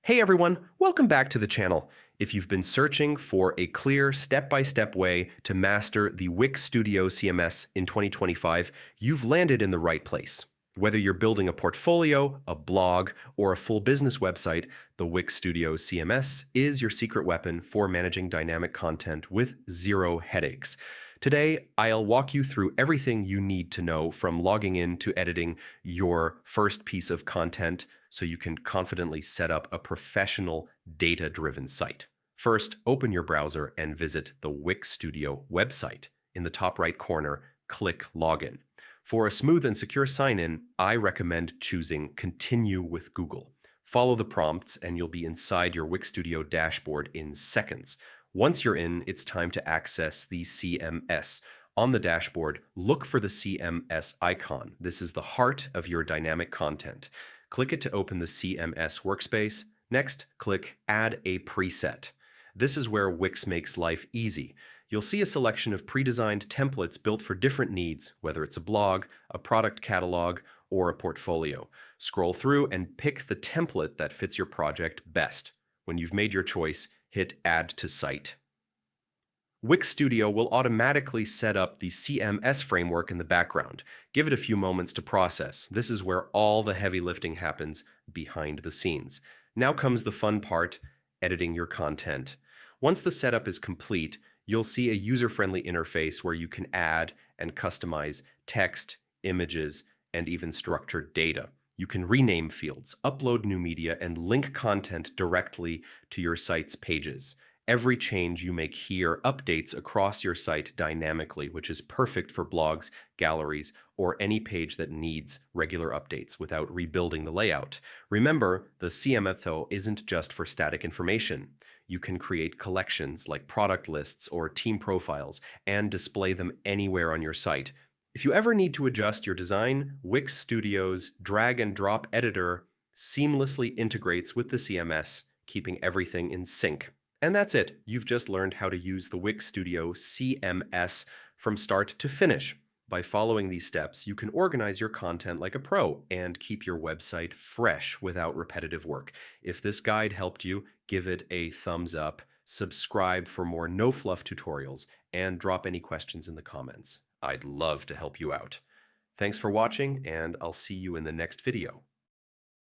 Hey everyone, welcome back to the channel. If you've been searching for a clear step-by-step way to master the Wix Studio CMS in 2025, you've landed in the right place. Whether you're building a portfolio, a blog, or a full business website, the Wix Studio CMS is your secret weapon for managing dynamic content with zero headaches. Today, I'll walk you through everything you need to know from logging in to editing your first piece of content so you can confidently set up a professional data-driven site. First, open your browser and visit the Wix Studio website. In the top right corner, click Login. For a smooth and secure sign-in, I recommend choosing Continue with Google. Follow the prompts and you'll be inside your Wix Studio dashboard in seconds. Once you're in, it's time to access the CMS. On the dashboard, look for the CMS icon. This is the heart of your dynamic content. Click it to open the CMS workspace. Next, click Add a Preset. This is where Wix makes life easy. You'll see a selection of pre-designed templates built for different needs, whether it's a blog, a product catalog, or a portfolio. Scroll through and pick the template that fits your project best. When you've made your choice, hit Add to Site. Wix Studio will automatically set up the CMS framework in the background. Give it a few moments to process. This is where all the heavy lifting happens behind the scenes. Now comes the fun part, editing your content. Once the setup is complete, you'll see a user-friendly interface where you can add and customize text, images, and even structured data. You can rename fields, upload new media, and link content directly to your site's pages. Every change you make here updates across your site dynamically, which is perfect for blogs, galleries, or any page that needs regular updates without rebuilding the layout. Remember, the CMS though isn't just for static information. You can create collections like product lists or team profiles and display them anywhere on your site. If you ever need to adjust your design, Wix Studio's drag and drop editor seamlessly integrates with the CMS, keeping everything in sync. And that's it. You've just learned how to use the Wix Studio CMS from start to finish. By following these steps, you can organize your content like a pro and keep your website fresh without repetitive work. If this guide helped you, give it a thumbs up, subscribe for more no-fluff tutorials, and drop any questions in the comments. I'd love to help you out. Thanks for watching, and I'll see you in the next video.